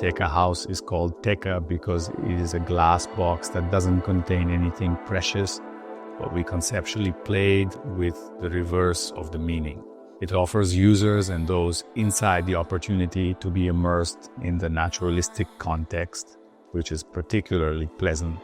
Teca House is called Teca because it is a glass box that doesn't contain anything precious, but we conceptually played with the reverse of the meaning. It offers users and those inside the opportunity to be immersed in the naturalistic context, which is particularly pleasant.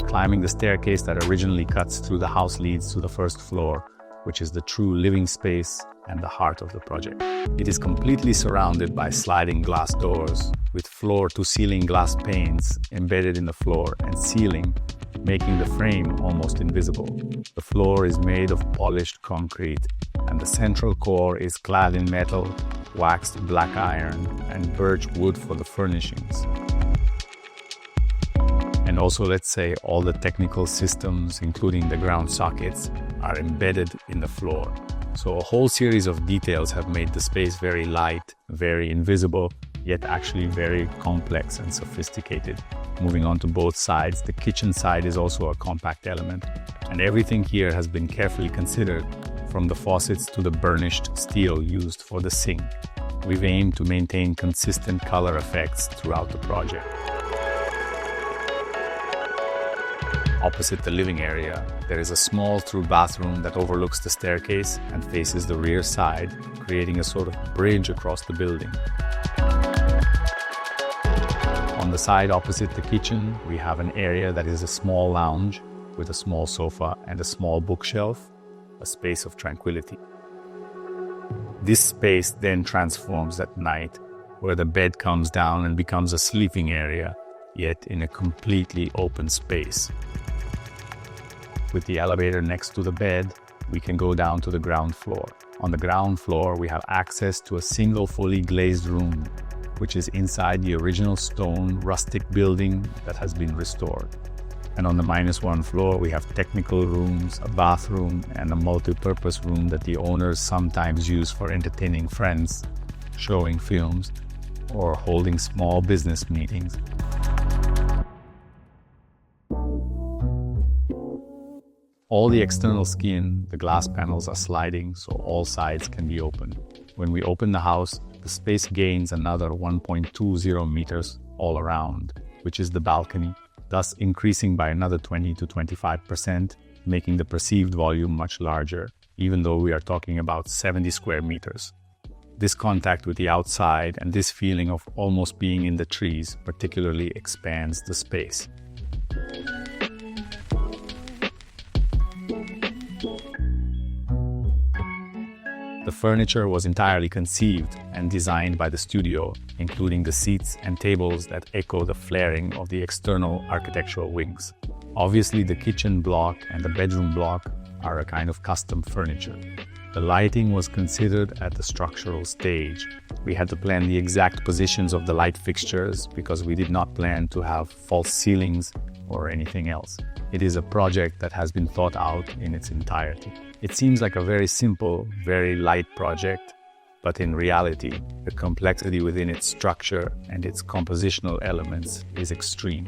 Climbing the staircase that originally cuts through the house leads to the first floor, which is the true living space and the heart of the project. It is completely surrounded by sliding glass doors with floor-to-ceiling glass panes embedded in the floor and ceiling, making the frame almost invisible. The floor is made of polished concrete, and the central core is clad in metal, waxed black iron, and birch wood for the furnishings. And also, let's say, all the technical systems, including the ground sockets, are embedded in the floor. So a whole series of details have made the space very light, very invisible, yet actually very complex and sophisticated. Moving on to both sides, the kitchen side is also a compact element, and everything here has been carefully considered, from the faucets to the burnished steel used for the sink. We've aimed to maintain consistent color effects throughout the project. Opposite the living area, there is a small through bathroom that overlooks the staircase and faces the rear side, creating a sort of bridge across the building. On the side opposite the kitchen, we have an area that is a small lounge with a small sofa and a small bookshelf, a space of tranquility. This space then transforms at night, where the bed comes down and becomes a sleeping area, yet in a completely open space. With the elevator next to the bed, we can go down to the ground floor. On the ground floor, we have access to a single fully glazed room, which is inside the original stone rustic building that has been restored. And on the -1 floor, we have technical rooms, a bathroom, and a multi-purpose room that the owners sometimes use for entertaining friends, showing films, or holding small business meetings. All the external skin, the glass panels are sliding, so all sides can be opened. When we open the house, the space gains another 1.20 meters all around, which is the balcony, thus increasing by another 20 to 25%, making the perceived volume much larger, even though we are talking about 70 square meters. This contact with the outside and this feeling of almost being in the trees particularly expands the space. The furniture was entirely conceived and designed by the studio, including the seats and tables that echo the flaring of the external architectural wings. Obviously, the kitchen block and the bedroom block are a kind of custom furniture. The lighting was considered at the structural stage. We had to plan the exact positions of the light fixtures because we did not plan to have false ceilings or anything else. It is a project that has been thought out in its entirety. It seems like a very simple, very light project, but in reality, the complexity within its structure and its compositional elements is extreme.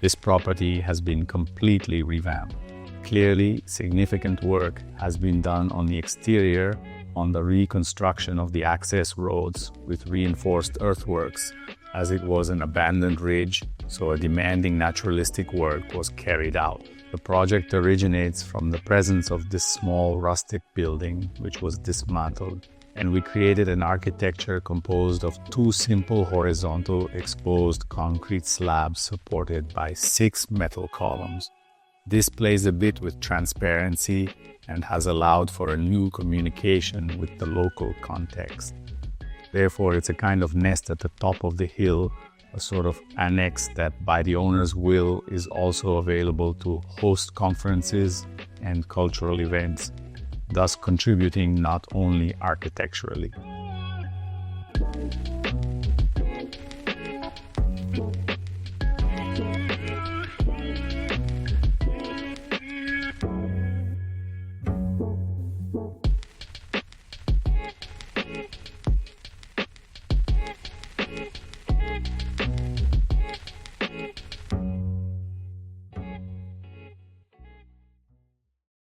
This property has been completely revamped. Clearly, significant work has been done on the exterior, on the reconstruction of the access roads with reinforced earthworks, as it was an abandoned ridge, so a demanding naturalistic work was carried out. The project originates from the presence of this small rustic building, which was dismantled, and we created an architecture composed of 2 simple horizontal exposed concrete slabs supported by 6 metal columns. This plays a bit with transparency and has allowed for a new communication with the local context. Therefore, it's a kind of nest at the top of the hill, a sort of annex that by the owner's will is also available to host conferences and cultural events, thus contributing not only architecturally.